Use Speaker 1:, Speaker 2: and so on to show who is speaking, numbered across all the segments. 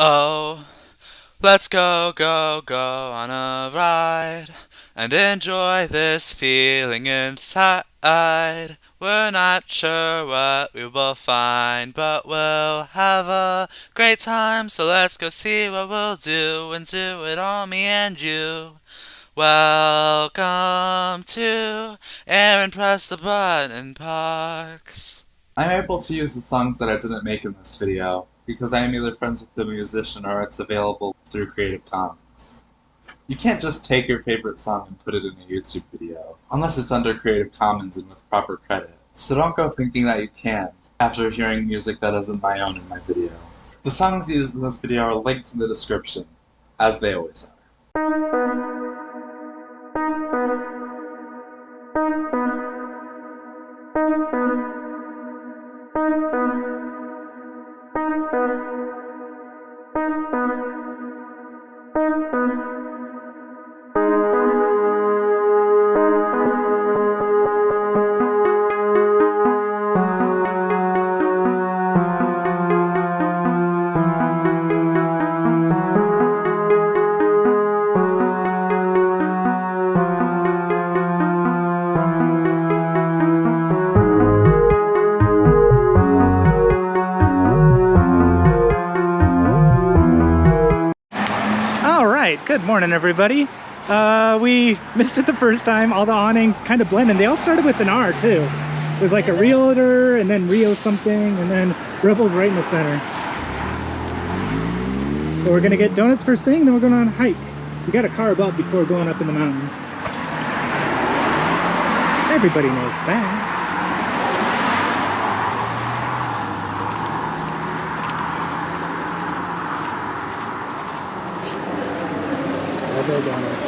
Speaker 1: Oh, let's go, go, go on a ride and enjoy this feeling inside. We're not sure what we will find, but we'll have a great time. So let's go see what we'll do and do it all, me and you. Welcome to Aaron Press the Button Parks.
Speaker 2: I'm able to use the songs that I didn't make in this video because I am either friends with the musician or it's available through Creative Commons. You can't just take your favorite song and put it in a YouTube video, unless it's under Creative Commons and with proper credit. So don't go thinking that you can after hearing music that isn't my own in my video. The songs used in this video are linked in the description, as they always are.
Speaker 3: Good morning, everybody. We missed it the first time. All the awnings kind of blended. They all started with an R too. It was like a realtor and then Rio something and then Rebels right in the center. But we're gonna get donuts first thing, then we're going on a hike. We got to carb up before going up in the mountain. Everybody knows that. Donuts.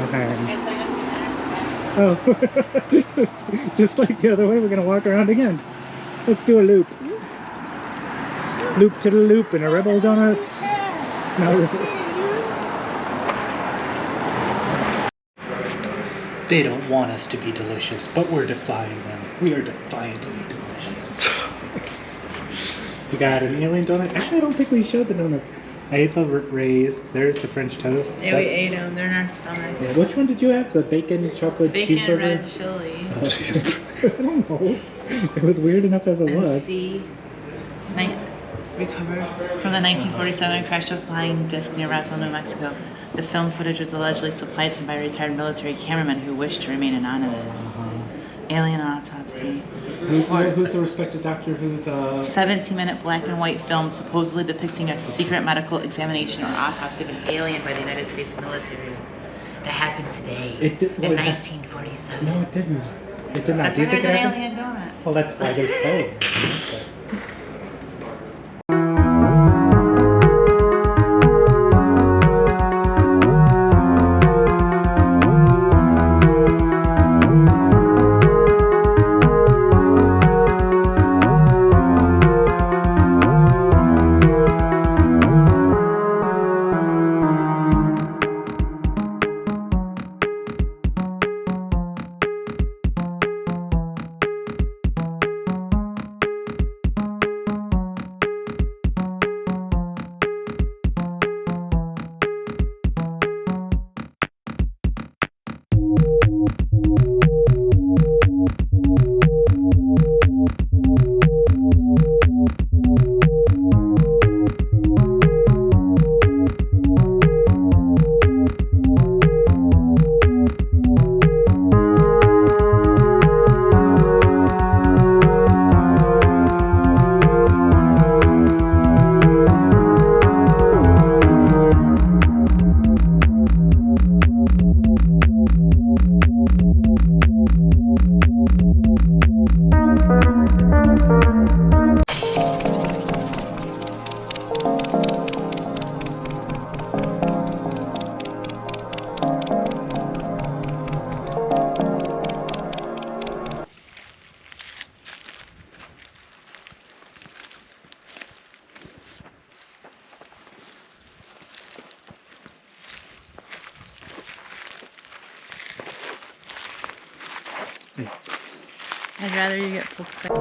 Speaker 3: Okay. Oh, just like the other way, we're gonna walk around again. Let's do a loop. Loop to the loop in a Rebel Donuts. No. They don't want us to be delicious, but we're defying them. We are defiantly delicious. We got an alien donut. Actually, I don't think we showed the donuts. I ate the raised. There's the French toast.
Speaker 4: Yeah, we ate them. They're in our stomachs.
Speaker 3: Yeah. Which one did you have? The bacon chocolate cheeseburger?
Speaker 4: Red chili.
Speaker 3: I don't know. It was weird enough as it was.
Speaker 4: Recovered from the 1947 crash of flying disc near Roswell, New Mexico. The film footage was allegedly supplied to him by retired military cameramen who wished to remain anonymous. Alien autopsy.
Speaker 3: Who's the respected doctor who's
Speaker 4: 17-minute black and white film supposedly depicting a secret medical examination or autopsy of an alien by the United States military. That happened today. In 1947.
Speaker 3: No, it didn't. It did not.
Speaker 4: That's why there's an alien donut.
Speaker 3: Well, that's why they're sold.
Speaker 4: I'd rather you get pulled back.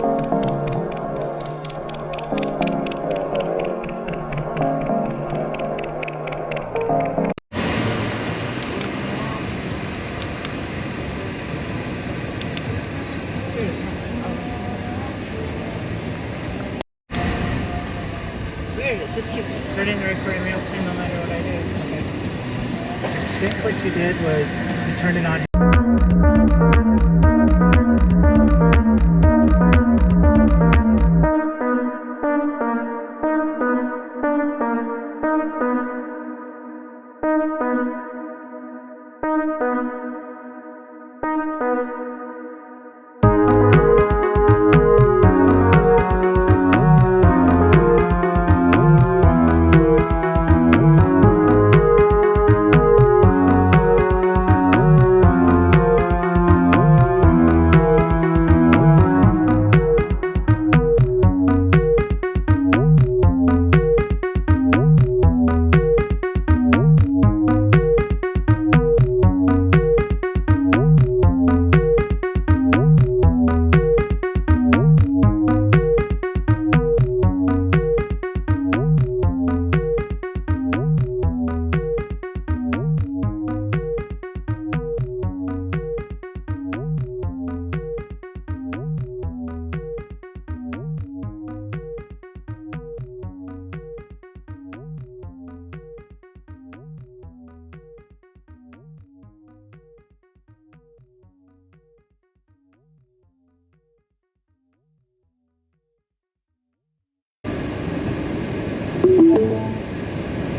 Speaker 4: weird. It just keeps starting to record in real time no matter what I do.
Speaker 3: Okay. I think what you did was you turned it on.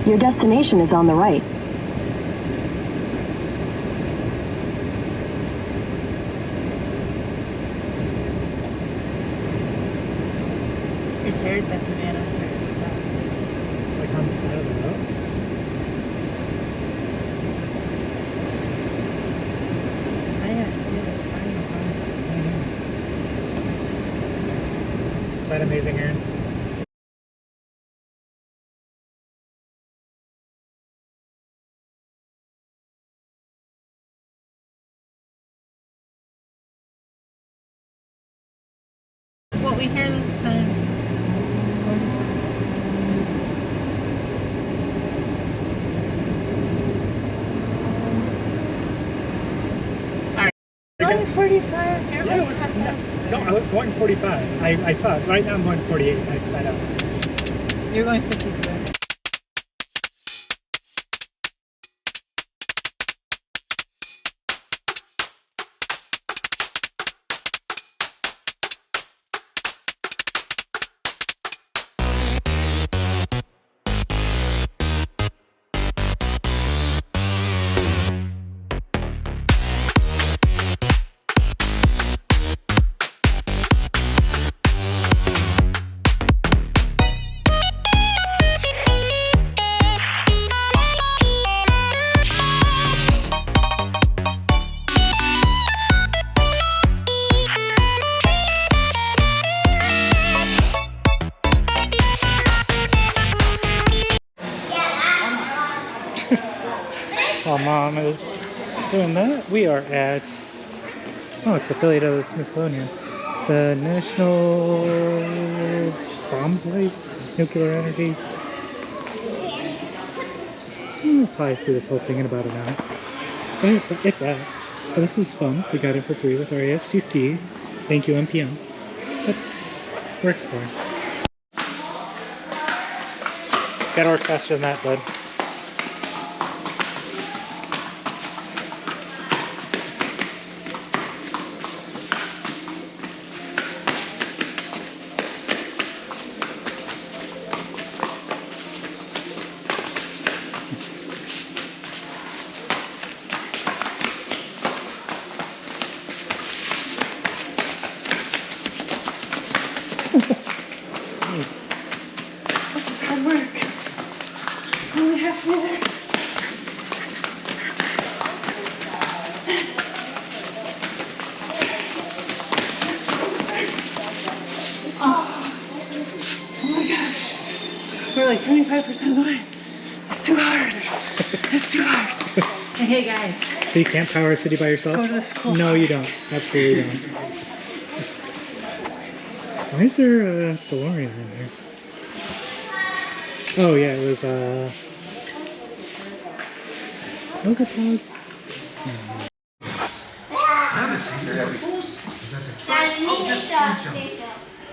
Speaker 5: Your destination is on the right.
Speaker 4: Your tires have to be in a certain spot too.
Speaker 3: Like on the side of the road?
Speaker 4: I didn't see this sign.
Speaker 3: Is that amazing, Aaron?
Speaker 4: What we hear this time. Going 45. You're
Speaker 3: Yeah,
Speaker 4: going so fast.
Speaker 3: no, I was going 45. I saw it. Right now I'm going 48. I sped up.
Speaker 4: You're going 52.
Speaker 3: While Mom is doing that, we are at, oh, it's affiliated with Smithsonian, the National Bomb Place, Nuclear Energy. We'll probably see this whole thing in about an hour. But if that, but this was fun. We got it for free with our ASGC. Thank you, NPM. But we're exploring. Gotta work faster than that, bud.
Speaker 4: This is hard work. Only halfway there. Oh my gosh. We're like 75% of the way. It's too hard. It's too hard. And hey guys.
Speaker 3: So you can't power a city by yourself?
Speaker 4: Go to the school.
Speaker 3: No, you don't. Absolutely don't. Why is there a DeLorean in here? Oh yeah, it was what was it called?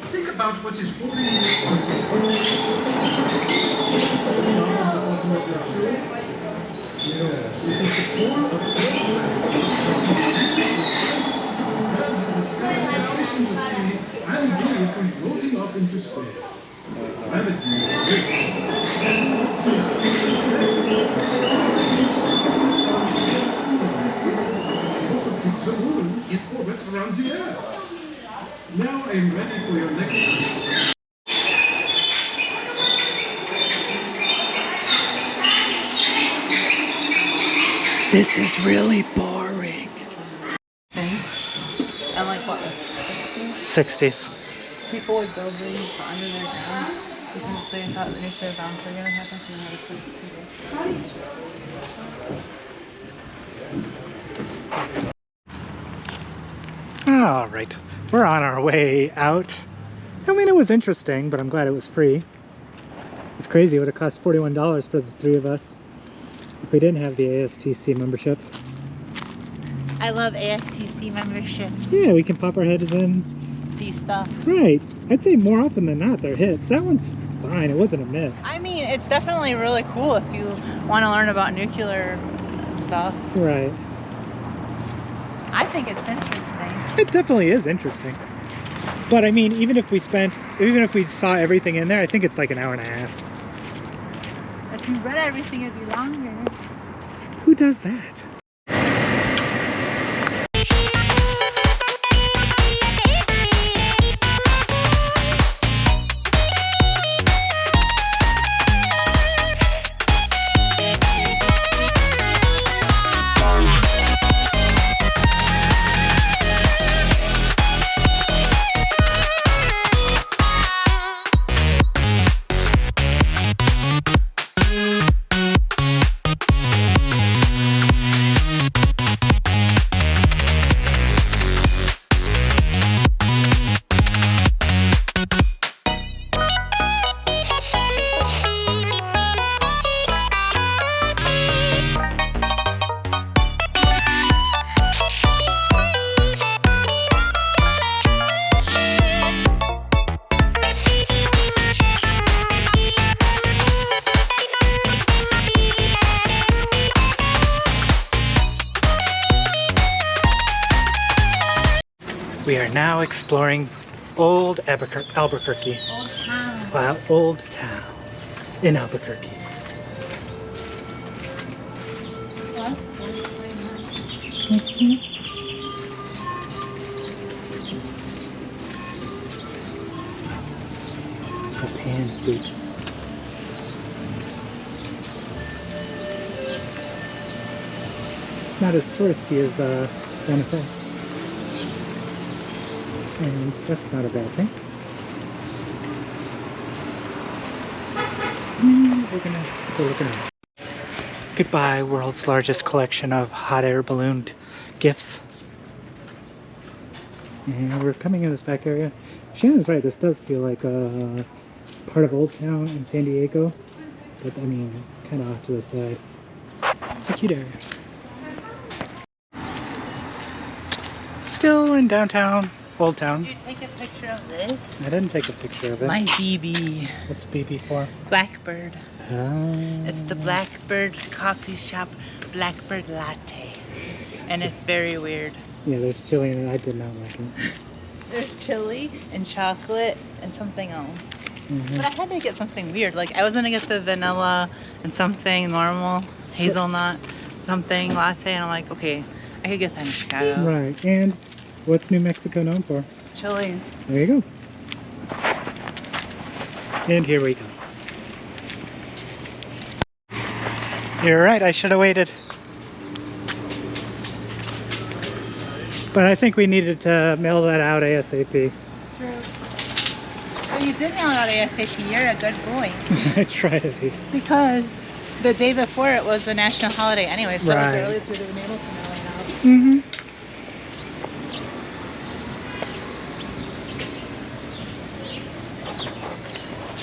Speaker 6: Think about what is holding you. Now I'm ready for your next.
Speaker 3: This is really boring.
Speaker 4: And like what?
Speaker 3: 60s.
Speaker 4: People would build these under their ground because they thought the nuclear bombs were going to happen, so they had to put it
Speaker 3: All right, we're on our way out. I mean, it was interesting, but I'm glad it was free. It's crazy. It would have cost $41 for the three of us if we didn't have the ASTC membership.
Speaker 4: I love ASTC memberships.
Speaker 3: Yeah, we can pop our heads in.
Speaker 4: See stuff.
Speaker 3: Right. I'd say more often than not they're hits. That one's fine. It wasn't a miss.
Speaker 4: I mean, it's definitely really cool if you want to learn about nuclear stuff.
Speaker 3: Right.
Speaker 4: I think it's interesting.
Speaker 3: It definitely is interesting. But I mean, even if we saw everything in there, I think it's like an hour and a half.
Speaker 4: If you read everything, it'd be longer.
Speaker 3: Who does that? We are now exploring old Albuquerque.
Speaker 4: Old town.
Speaker 3: Wow, old town in Albuquerque. The pan flute. It's not as touristy as Santa Fe. And that's not a bad thing. We're gonna go look around. Goodbye, world's largest collection of hot air balloon gifts. And we're coming in this back area. Shannon's right, this does feel like a part of Old Town in San Diego. But I mean, it's kind of off to the side. It's a cute area. Still in downtown. Old Town.
Speaker 4: Did you take a picture of this?
Speaker 3: I didn't take a picture of it.
Speaker 4: My BB.
Speaker 3: What's BB for?
Speaker 4: Blackbird.
Speaker 3: Oh.
Speaker 4: It's the Blackbird coffee shop Blackbird latte. And it's very weird.
Speaker 3: Yeah, there's chili in it. I did not like it.
Speaker 4: There's chili and chocolate and something else.
Speaker 3: Mm-hmm.
Speaker 4: But I had to get something weird. Like, I was gonna get the vanilla and something normal, hazelnut, something latte, and I'm like, okay, I could get that in Chicago.
Speaker 3: Right, and what's New Mexico known for?
Speaker 4: Chili's.
Speaker 3: There you go. And here we go. You're right, I should have waited. But I think we needed to mail that out ASAP.
Speaker 4: True. Well, you did mail it out ASAP. You're a good boy.
Speaker 3: I try to be.
Speaker 4: Because the day before it was a national holiday anyway, so that was
Speaker 3: Right.
Speaker 4: the earliest we would have been able to mail it out.
Speaker 3: Mm-hmm.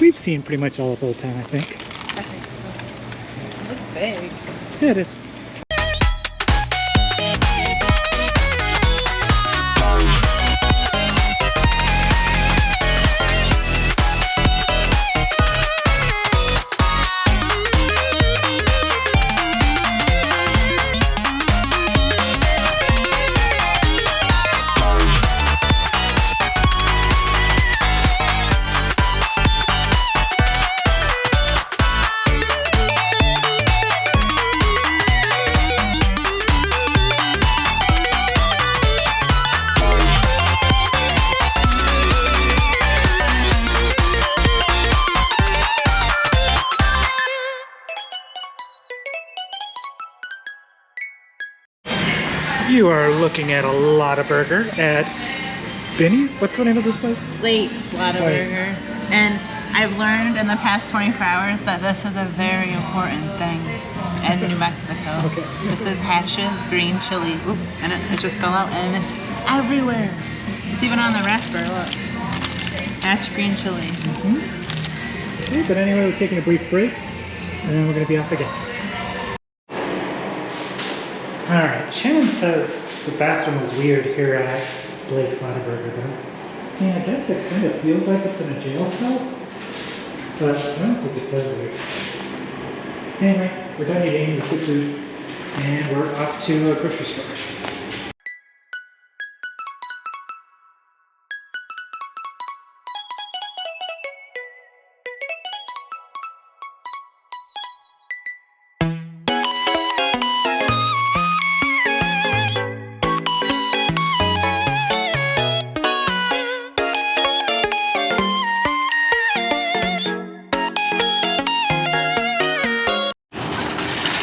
Speaker 3: We've seen pretty much all of Old Town, I think.
Speaker 4: I think so. It's big.
Speaker 3: Yeah, it is. You are looking at a lot of burger at Benny's. What's the name of this place?
Speaker 4: Late's Lottaburger. And I've learned in the past 24 hours that this is a very important thing in New Mexico.
Speaker 3: Okay.
Speaker 4: This is hashes, green chili. Oop, and it just fell out and it's everywhere. It's even on the wrapper, look. Hatch green chili.
Speaker 3: Okay, but anyway, we're taking a brief break and then we're going to be off again. Alright, Shannon says the bathroom was weird here at Blake's Lottaburger, but I mean, I guess it kind of feels like it's in a jail cell. But I don't think it's that weird. Anyway, we're done eating, it's good food, and we're off to a grocery store.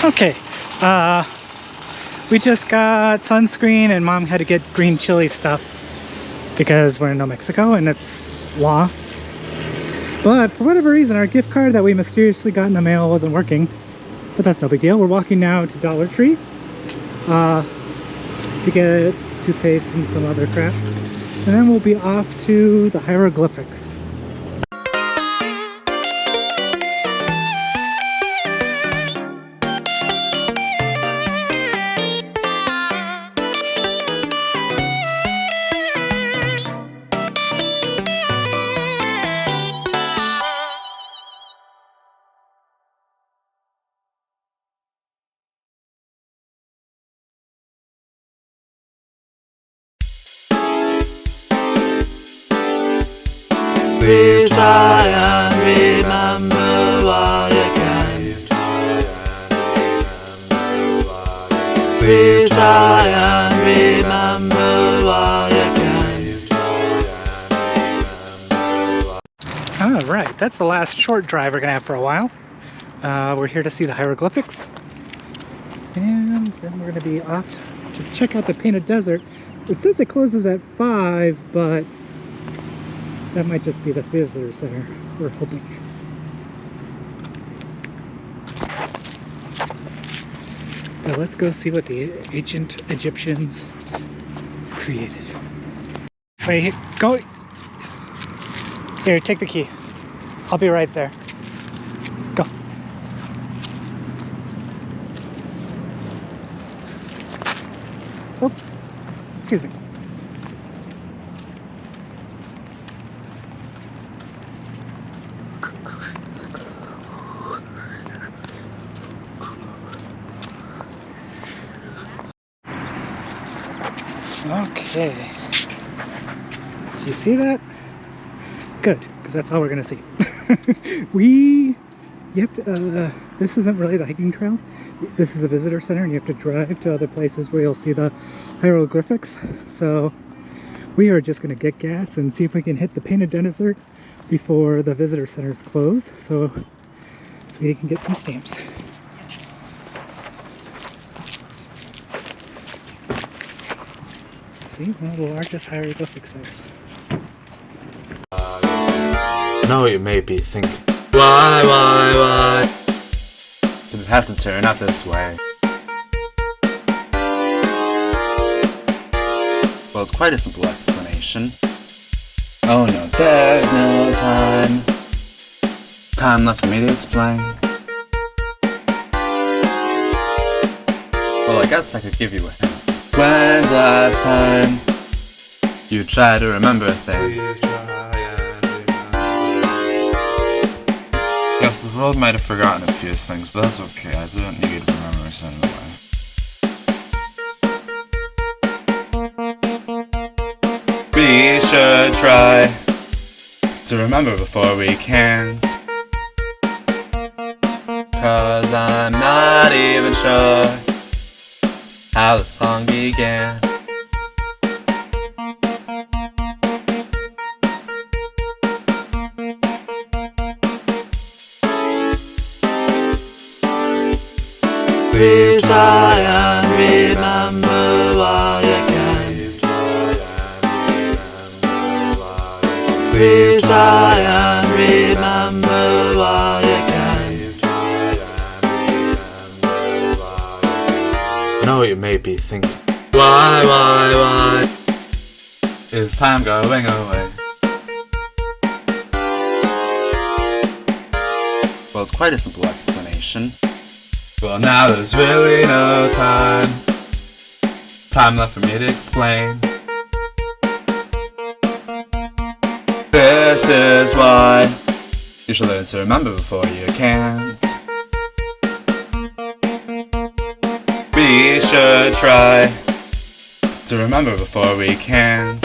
Speaker 3: Okay, we just got sunscreen and Mom had to get green chili stuff because we're in New Mexico and it's law. But for whatever reason, our gift card that we mysteriously got in the mail wasn't working. But that's no big deal. We're walking now to Dollar Tree to get toothpaste and some other crap. And then we'll be off to the hieroglyphics.
Speaker 1: Please try and remember what you can. Please try and remember what you can.
Speaker 3: Alright, that's the last short drive we're gonna have for a while. We're here to see the hieroglyphics. And then we're gonna be off to check out the Painted Desert. It says it closes at 5, but that might just be the visitor center, we're hoping. But let's go see what the ancient Egyptians created. Wait, go. Here, take the key. I'll be right there. Go. Oh, excuse me. Okay. Do you see that? Good, because that's all we're gonna see. This isn't really the hiking trail. This is a visitor center and you have to drive to other places where you'll see the hieroglyphics. So we are just gonna get gas and see if we can hit the Painted Desert before the visitor centers close, so Sweetie can get some stamps. See, one of the largest hieroglyphic sites.
Speaker 1: I know what you may be thinking. Why? It has to turn out this way. Well, it's quite a simple explanation. Oh no, there's no time left for me to explain. Well, I guess I could give you a hint. When's the last time you tried to remember a thing? Yes, the world might have forgotten a few things, but that's okay. I didn't need to remember it anyway. We should try to remember before we can't, 'cause I'm not even sure how the song began. Please try and remember why. try and remember what you can. I know what you may be thinking. Why? Is time going away? Well, it's quite a simple explanation. Well, now there's really no time left for me to explain. This is why you should learn to remember before you can't. We should try to remember before we can't.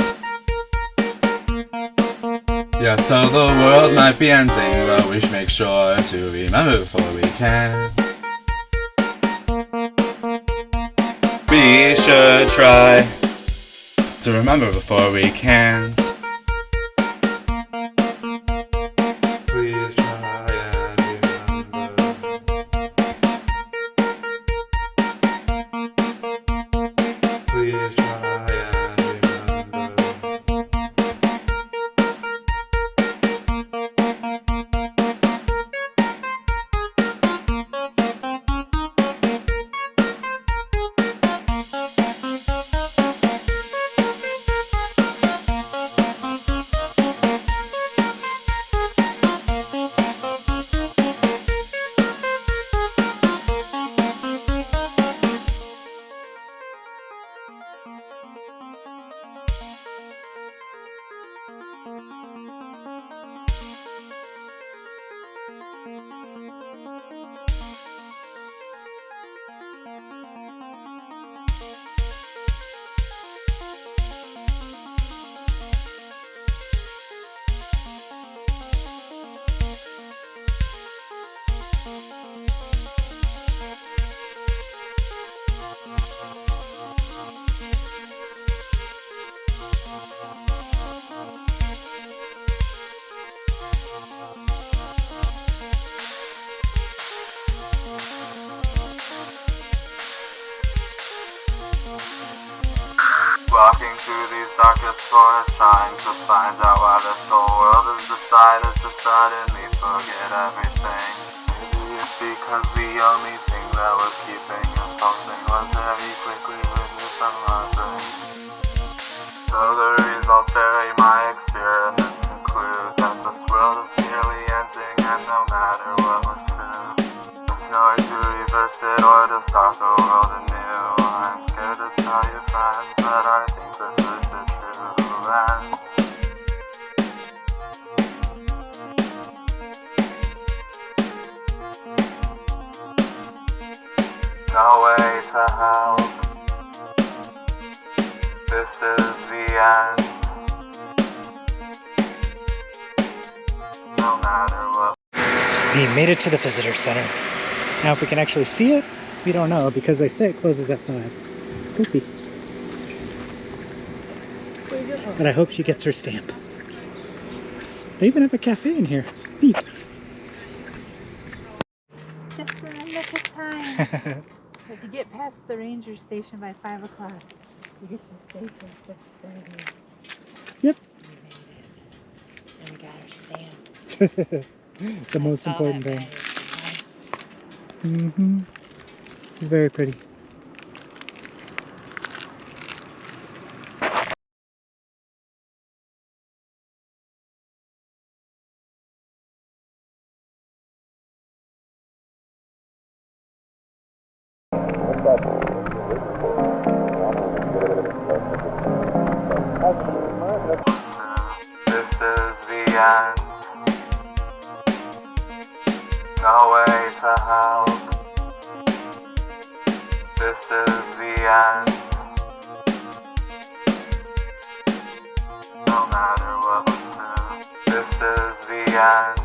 Speaker 1: Yeah, so the world might be ending, but we should make sure to remember before we can. We should try to remember before we can't. Please try and remember. Please try and remember. Walking through these darkest forests, trying to find out why this whole world has decided to suddenly forget everything. Maybe it's because the only thing that was keeping us pulsing was very quickly witness from our brain. So the results vary, my experiments conclude that this world is nearly ending, and no matter what was true, there's no way to reverse it or to start the world anew. I'm scared to tell you, friends, but I think this is the true end. No way to help. This is the end. No matter what.
Speaker 3: We made it to the visitor center. Now if we can actually see it, we don't know because they say it closes at 5. We'll see. But I hope she gets her stamp. They even have a cafe in here. Neat.
Speaker 4: Just remember the time. If you get past the ranger station by 5 o'clock, you get to stay till 6:30.
Speaker 3: Yep.
Speaker 4: We made it. And we got our stamp.
Speaker 3: The most
Speaker 4: That's all
Speaker 3: important
Speaker 4: that
Speaker 3: thing.
Speaker 4: matters.
Speaker 3: This is very pretty.
Speaker 1: This is the end. No way to help. This is the end. No matter what we do, this is the end.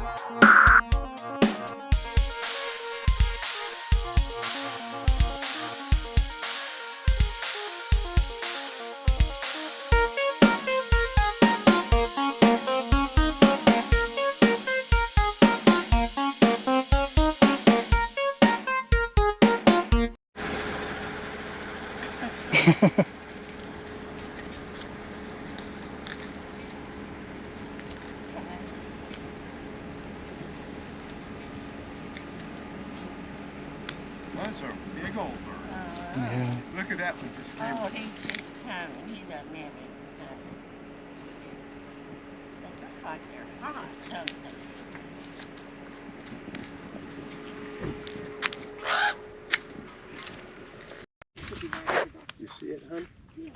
Speaker 7: Those are big old birds.
Speaker 3: Yeah.
Speaker 7: Look at that one just came.
Speaker 8: Oh, he's just coming. He doesn't have any. They look like they're hot, don't they?
Speaker 7: You see it, hon? You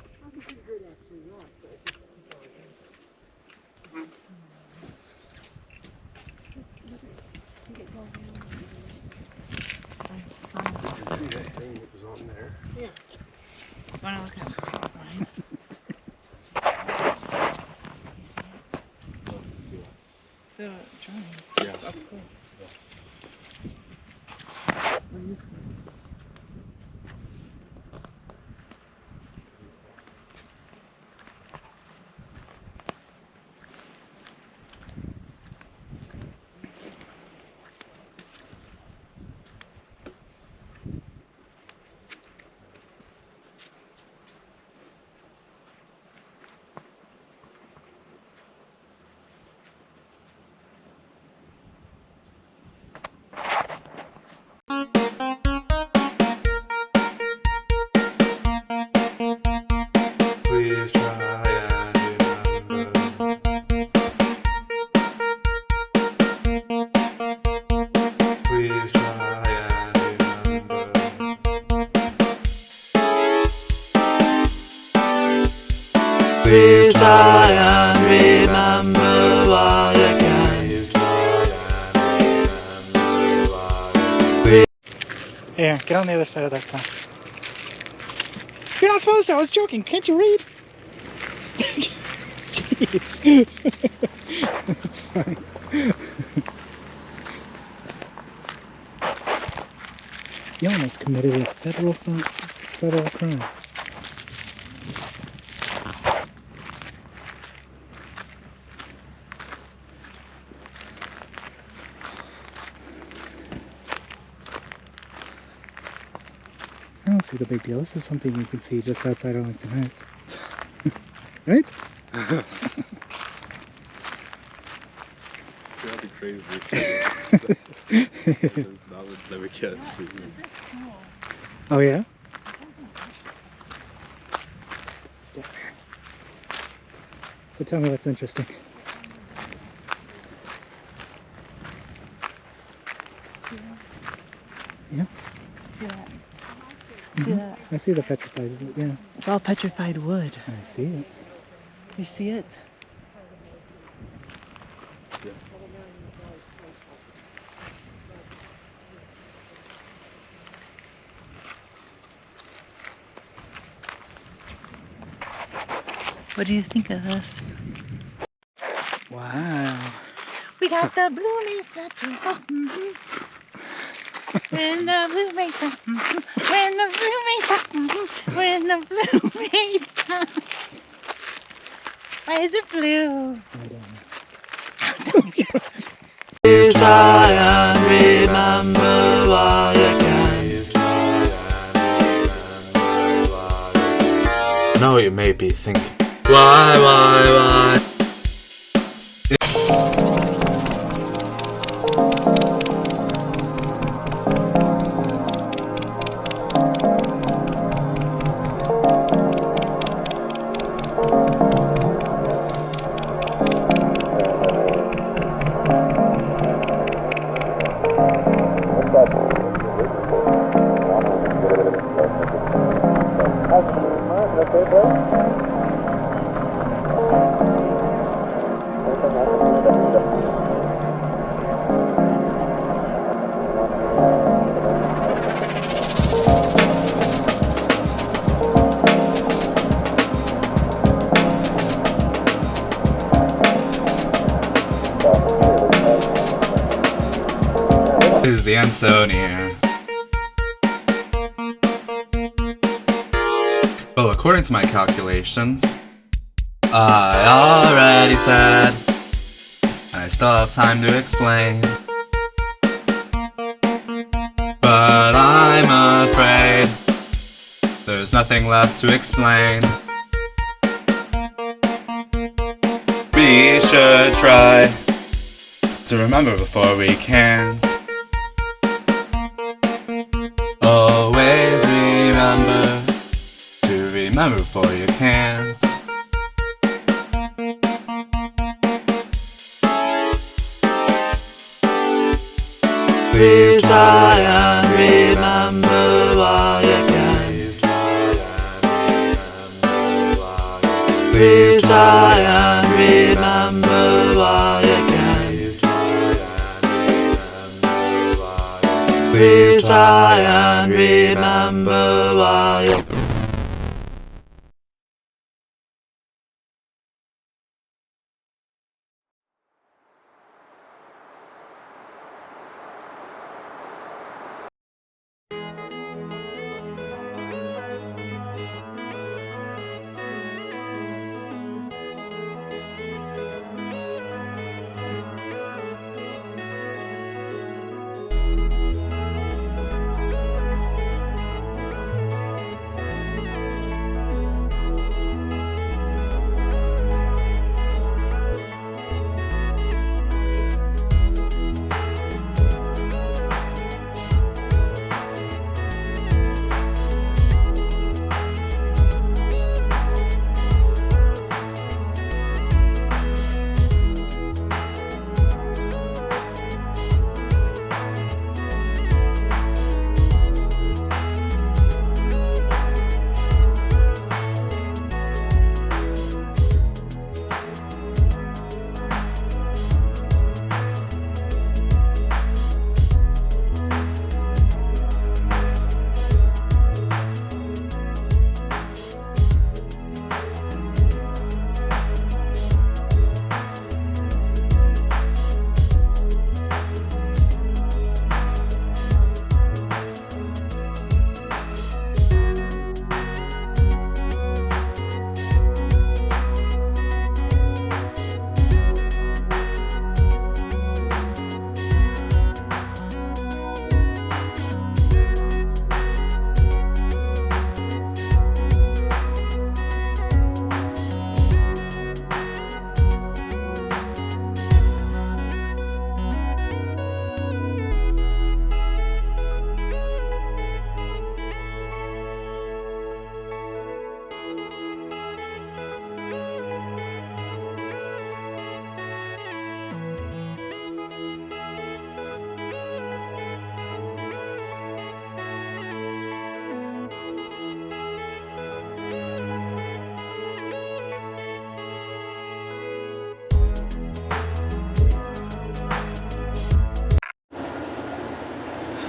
Speaker 7: see that thing that was on there?
Speaker 4: Want to look at the line? The drawings.
Speaker 7: Yeah.
Speaker 4: Up close.
Speaker 1: Please try and remember. Please try and remember. Please try and remember while you can.
Speaker 3: Here, get on the other side of that sign. You're not supposed to, I was joking, can't you read? Jeez. That's funny. You almost committed a federal crime. I don't see the big deal. This is something you can see just outside Arlington Heights. Right?
Speaker 7: That'd be crazy. Those mountains that we can't see.
Speaker 3: Oh yeah? So tell me what's interesting. Yeah?
Speaker 4: See that?
Speaker 3: Mhm.
Speaker 4: See that?
Speaker 3: I see the petrified, yeah.
Speaker 4: It's all petrified wood.
Speaker 3: I see it.
Speaker 4: You see it?
Speaker 7: Yeah.
Speaker 4: What do you think of this?
Speaker 3: Wow.
Speaker 4: We got the blue mesa too. We're in the blue mesa. We're in the blue mesa. We're in the blue mesa. Why is it blue?
Speaker 3: I don't know.
Speaker 1: Please try and remember while you can. I know what you may be thinking. Why? Is the end so near? Well, according to my calculations, I already said, and I still have time to explain. But I'm afraid there's nothing left to explain. We should try to remember before we can't. remember before you can't. Please try and remember while you can. Please try and remember while you can. Please try and remember while you can.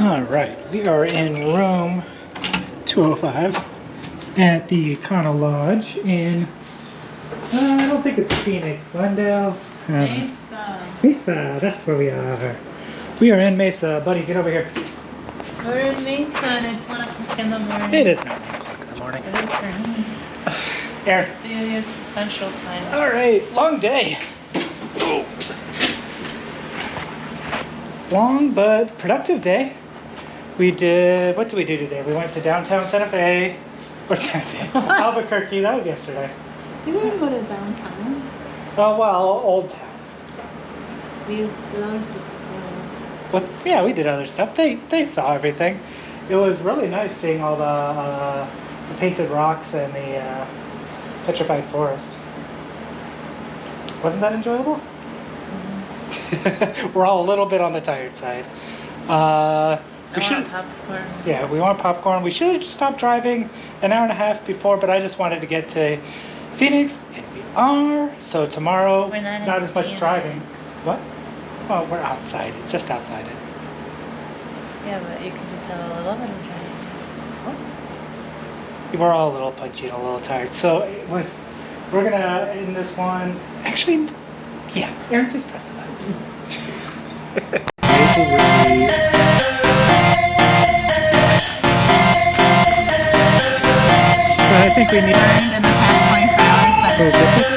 Speaker 3: All right, we are in room 205 at the Econo Lodge in, I don't think it's Phoenix, Glendale. Mesa, that's where we are. We are in Mesa. Buddy, get over here.
Speaker 4: We're in Mesa and it's 1 o'clock in the morning.
Speaker 3: It is not 1 o'clock in the morning.
Speaker 4: It is for me.
Speaker 3: Aaron.
Speaker 4: It's Central Time.
Speaker 3: All right, long day. Long but productive day. We did, what did we do today? We went to downtown Santa Fe, or Santa Fe, Albequerque, that was yesterday.
Speaker 4: We didn't go to downtown.
Speaker 3: Oh, well, Old Town.
Speaker 4: We used the other stuff.
Speaker 3: What? Yeah, we did other stuff. They saw everything. It was really nice seeing all the painted rocks and the petrified forest. Wasn't that enjoyable? Mm-hmm. We're all a little bit on the tired side. We should
Speaker 4: popcorn.
Speaker 3: Yeah, we want popcorn. We should have stopped driving an hour and a half before, but I just wanted to get to Phoenix, and we are. So tomorrow,
Speaker 4: We're
Speaker 3: not as much
Speaker 4: Phoenix.
Speaker 3: driving. What? Well, we're outside, just outside it.
Speaker 4: Yeah, but you could just have a little bit of driving.
Speaker 3: We're all a little punchy and a little tired. So we're gonna end this one. Actually, yeah, Aaron, just press the button. I think we need.
Speaker 4: In the past 24 hours,
Speaker 3: Oh,